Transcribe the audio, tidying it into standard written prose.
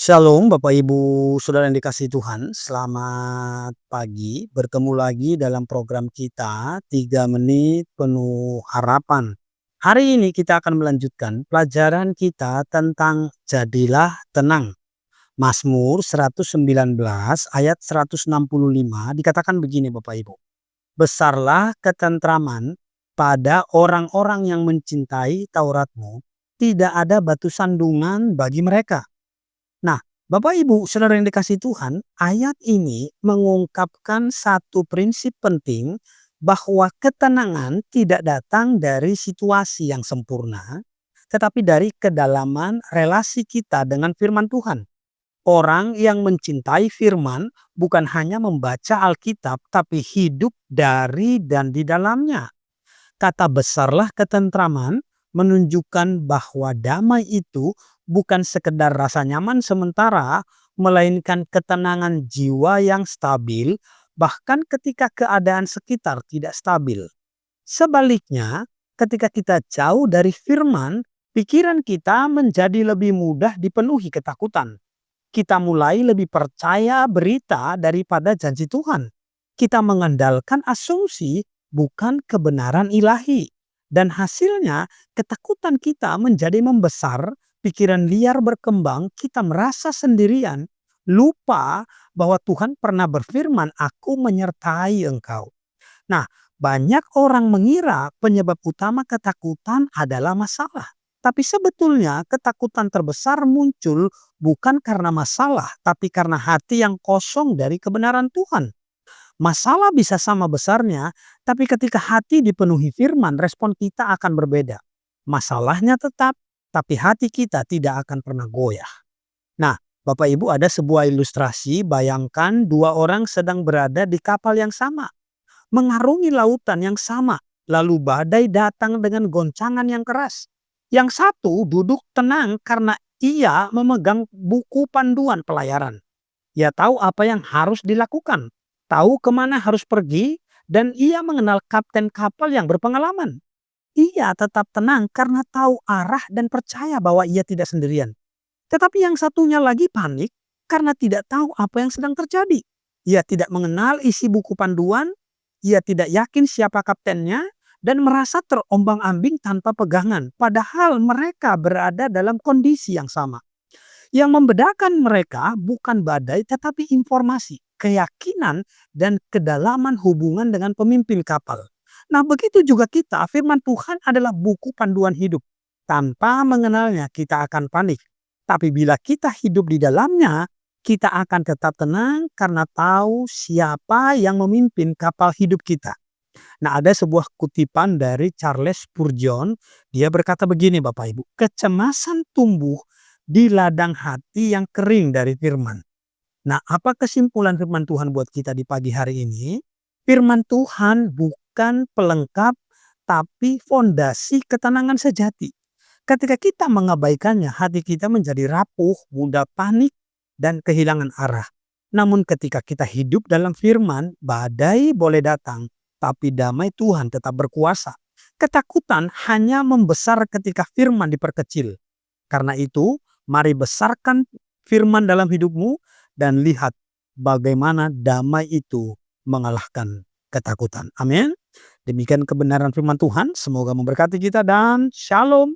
Shalom Bapak Ibu Saudara yang dikasihi Tuhan, selamat pagi. Bertemu lagi dalam program kita 3 menit penuh harapan. Hari ini kita akan melanjutkan pelajaran kita tentang jadilah tenang. Mazmur 119 ayat 165 dikatakan begini Bapak Ibu. Besarlah ketentraman pada orang-orang yang mencintai Tauratmu, tidak ada batu sandungan bagi mereka. Nah, Bapak Ibu, Saudara yang dikasihi Tuhan, ayat ini mengungkapkan satu prinsip penting bahwa ketenangan tidak datang dari situasi yang sempurna, tetapi dari kedalaman relasi kita dengan firman Tuhan. Orang yang mencintai firman bukan hanya membaca Alkitab, tapi hidup dari dan di dalamnya. Kata besarlah ketentraman menunjukkan bahwa damai itu bukan sekedar rasa nyaman sementara, melainkan ketenangan jiwa yang stabil, bahkan ketika keadaan sekitar tidak stabil. Sebaliknya, ketika kita jauh dari firman, pikiran kita menjadi lebih mudah dipenuhi ketakutan. Kita mulai lebih percaya berita daripada janji Tuhan. Kita mengandalkan asumsi bukan kebenaran ilahi. Dan hasilnya ketakutan kita menjadi membesar, pikiran liar berkembang, kita merasa sendirian, lupa bahwa Tuhan pernah berfirman, "Aku menyertai engkau." Nah, banyak orang mengira penyebab utama ketakutan adalah masalah. Tapi sebetulnya ketakutan terbesar muncul bukan karena masalah, tapi karena hati yang kosong dari kebenaran Tuhan. Masalah bisa sama besarnya, tapi ketika hati dipenuhi firman, respon kita akan berbeda. Masalahnya tetap, tapi hati kita tidak akan pernah goyah. Nah, Bapak Ibu, ada sebuah ilustrasi, bayangkan dua orang sedang berada di kapal yang sama, mengarungi lautan yang sama, lalu badai datang dengan goncangan yang keras. Yang satu duduk tenang karena ia memegang buku panduan pelayaran. Ia tahu apa yang harus dilakukan, tahu kemana harus pergi, dan ia mengenal kapten kapal yang berpengalaman. Ia tetap tenang karena tahu arah dan percaya bahwa ia tidak sendirian. Tetapi yang satunya lagi panik karena tidak tahu apa yang sedang terjadi. Ia tidak mengenal isi buku panduan, ia tidak yakin siapa kaptennya, dan merasa terombang-ambing tanpa pegangan. Padahal mereka berada dalam kondisi yang sama. Yang membedakan mereka bukan badai tetapi informasi, keyakinan, dan kedalaman hubungan dengan pemimpin kapal. Nah, begitu juga kita, firman Tuhan adalah buku panduan hidup. Tanpa mengenalnya kita akan panik. Tapi bila kita hidup di dalamnya, kita akan tetap tenang karena tahu siapa yang memimpin kapal hidup kita. Nah, ada sebuah kutipan dari Charles Spurgeon. Dia berkata begini Bapak Ibu, kecemasan tumbuh di ladang hati yang kering dari firman. Nah, apa kesimpulan firman Tuhan buat kita di pagi hari ini? Firman Tuhan bukan pelengkap, tapi fondasi ketenangan sejati. Ketika kita mengabaikannya, hati kita menjadi rapuh, mudah panik, dan kehilangan arah. Namun ketika kita hidup dalam firman, badai boleh datang, tapi damai Tuhan tetap berkuasa. Ketakutan hanya membesar ketika firman diperkecil. Karena itu, mari besarkan firman dalam hidupmu dan lihat bagaimana damai itu mengalahkan ketakutan. Amin. Demikian kebenaran firman Tuhan. Semoga memberkati kita dan shalom.